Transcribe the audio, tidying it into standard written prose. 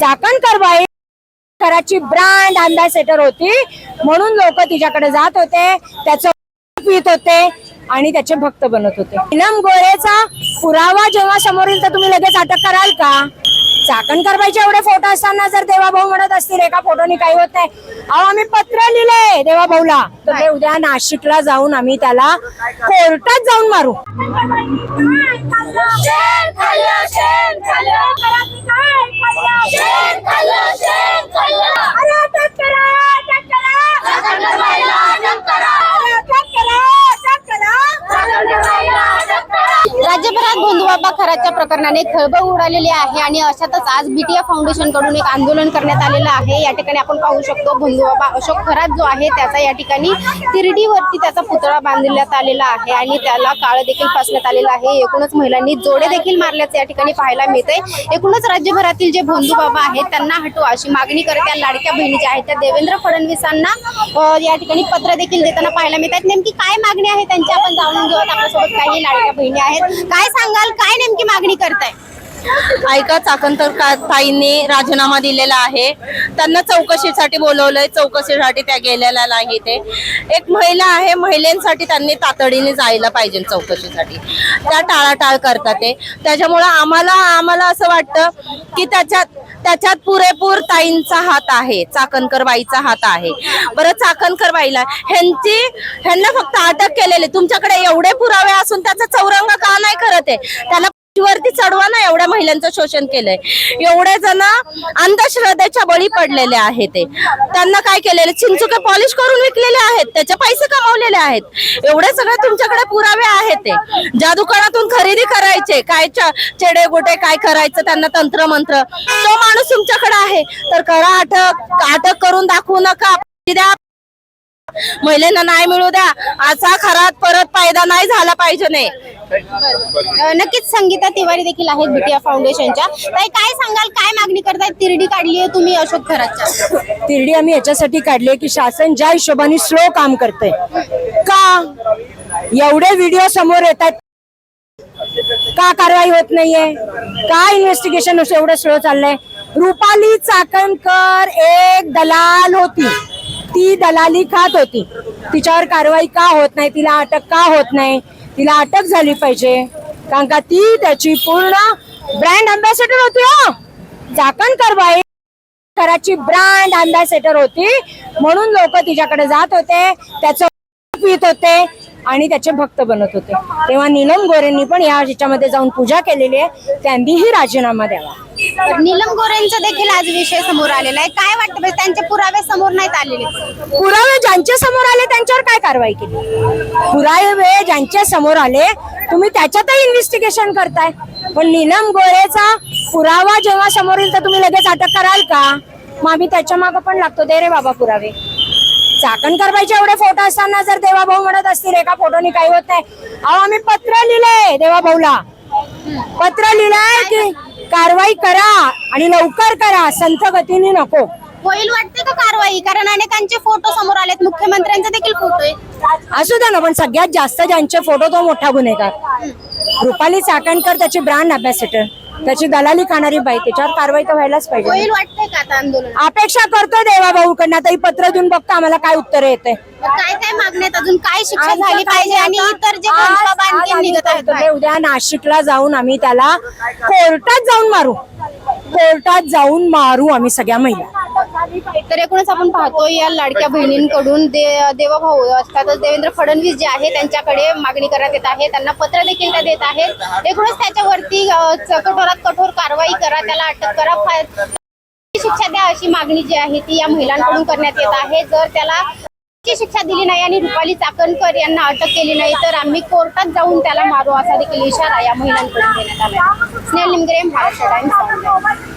चाकणकर बाई घराची brand ambassador होती, म्हणून लोक तिच्याकडे जात होते, त्याचं पित होते आणि त्याचे भक्त बनत होते. नीलम गोरेचा पुरावा जेव्हा समोर येईल तर तुम्ही लगेच अटक कराल का? चाकणकर बाईचे एवढे फोटो असताना जर देवाभाऊ म्हणत असतील एका फोटोनी काही होत नाही, अहो आम्ही पत्र लिहिले देवाभाऊला, तर ते उद्या नाशिकला जाऊन आम्ही त्याला कोर्टात जाऊन मारू. राज्यभरात भोंदूबाबा खराच्या प्रकरणाने खळबळ उडालेली आहे आणि अशातच आज बीटीए फाउंडेशन कडून एक आंदोलन करण्यात आलेलं आहे. या ठिकाणी आपण पाहू शकतो भोंदूबाबा अशोक खरात जो आहे त्याचा या ठिकाणी तिरडीवरती त्याचा पुतळा बांधण्यात आलेला आहे आणि त्याला काळ देखील फासण्यात आलेला आहे. एकूणच महिलांनी जोडे देखील मारल्याचे या ठिकाणी पाहायला मिळते. एकूणच राज्यभरातील जे भोंदूबाबा आहेत त्यांना हटवा अशी मागणी करत त्या लाडक्या बहिणीच्या आहेत त्या देवेंद्र फडणवीसांना या ठिकाणी पत्र देखील देताना पाहायला मिळतात. नेमकी काय मागणी आहे त्यांची आपण जाणून घेऊयात. आपल्यासोबत काही लाडक्या बहिणी आहेत. काय सांगाल, काय नेमकी मागणी करताय? ऐका, चाकणकर ताईंनी राजीनामा दिलेला आहे, त्यांना चौकशीसाठी बोलवलंय, चौकशीसाठी त्या गेलेल्या नाही. ते एक महिला आहे, महिलांसाठी त्यांनी तातडीने जायला पाहिजे चौकशीसाठी, त्या टाळाटाळ करतात ते. त्याच्यामुळे आम्हाला असं वाटतं की त्याच्यात पुरेपूर ताईंचा हात आहे, चाकणकर बाईचा हात आहे. बरं, चाकणकर बाईला ह्यांना फक्त अटक केलेली, तुमच्याकडे एवढे पुरावे असून त्याचा चौरंग का नाही करत आहे? त्याला वरती चढवा ना, एवढ्या महिलांचं शोषण केलंय, एवढे जण अंधश्रद्धेच्या बळी पडलेले आहेत. ते त्यांना काय केलेले, चिंचुके पॉलिश करून विकलेले आहेत, त्याचे पैसे कमावलेले आहेत. एवढे सगळे तुमच्याकडे पुरावे आहेत. ते ज्या दुकानातून खरेदी करायचे, काय चेडे गोटे काय करायचं त्यांना तंत्र मंत्र, तो माणूस तुमच्याकडे आहे तर करा अटक करून दाखवू नका. द्या महिलांना न्याय मिळू द्या. असा खरात परत पायदा नाही झाला पाहिजे. नाही नक्कीच संगीता तिवारी देखील आहेत बीटीए फाउंडेशनच्या. ताई, काय सांगाल, काय मागणी करताय? तिरडी काढली आहे तुम्ही अशोक खरातच्या. तिरडी आम्ही याच्यासाठी काढली की शासन ज्या हिशोबाने स्लो काम करते, का एवढे व्हिडिओ समोर येतात, का कारवाई होत नाहीये, का इन्व्हेस्टिगेशन एवढं स्लो चाललंय? रुपाली चाकणकर एक दलाल होती, ती दलाली खात होती, तिच्यावर कारवाई का होत नाही? तिला अटक का होत नाही? तिला अटक झाली पाहिजे, कारण का ती त्याची पूर्ण ब्रँड अँबॅसेडर होती. हो, चाकणकर बाई घराची ब्रँड अँबॅसेडर होती, म्हणून लोक तिच्याकडे जात होते, त्याचं पित होते आणि त्याचे भक्त बनत होते. तेव्हा नीलम गोरेंनी पण या ह्याच्यामध्ये जाऊन पूजा केलेली आहे, त्यांनीही राजीनामा द्यावा. नीलम गोरेंचा देखील आज विषय समोर आलेला आहे. काय वाटतं, त्यांचे पुरावे समोर नाहीत आलेले? पुरावे ज्यांच्या समोर आले त्यांच्यावर काय कारवाई केली? पुरावे ज्यांच्या समोर आले तुम्ही त्याच्यातही इन्व्हेस्टिगेशन करताय, पण नीलम गोरेचा पुरावा जेव्हा समोर येईल तर तुम्ही लगेच अटक कराल का? मग आम्ही त्याच्या मागे पण लागतो, दे रे बाबा पुरावे. चाकणकर बाईचे एवढे फोटो असताना जर देवाभाऊ म्हणत असतील एका फोटोनी काही होत नाही, अहो आम्ही पत्र लिहिले देवाभाऊला, पत्र लिहिलंय की कारवाई करा आणि लवकर करा, संथ गतीने नको. होईल वाटते का कारवाई? कारण अनेकांचे फोटो समोर आलेत, मुख्यमंत्र्यांचा देखील फोटो आहे. असू द्या ना, पण सगळ्यात जास्त ज्यांचे फोटो तो मोठा गुन्हेगार. रुपाली चाकणकर त्याची ब्रँड अँबॅसेडर, त्याची दलाली खाणारी बाई, त्याच्यावर कारवाई तर व्हायलाच पाहिजे. होईल वाटतंय का आता आंदोलन? अपेक्षा करतो देवाभाऊकडनं, आता ही पत्र देऊन बघतो आम्हाला काय उत्तर येते. काय काय मागण्यात अजून काय शिक्षा झाली पाहिजे आणि इतर जे निघत आहेत? उद्या नाशिकला जाऊन आम्ही त्याला कोर्टात जाऊन मारू आम्ही सगळ्या महिला. तर एकूणच आपण पाहतो या लाडक्या बहिणींकडून देवाभाऊ अर्थातच देवेंद्र फडणवीस जे आहे त्यांच्याकडे मागणी करण्यात येत आहे, त्यांना पत्र देखील त्या देत आहेत. एकूणच त्याच्यावरती कठोरात कठोर कारवाई करा, त्याला अटक करा, शिक्षा द्या अशी मागणी जी आहे ती या महिलांकडून करण्यात येत आहे. जर त्याला शिक्षा दिली नाही आणि रुपाली चाकणकर यांना अटक केली नाही तर आम्ही कोर्टात जाऊन त्याला मारू असा देखील इशारा या महिलांकडून देण्यात आला. स्नेहल निमगरे, महाराष्ट्र टाइम्स.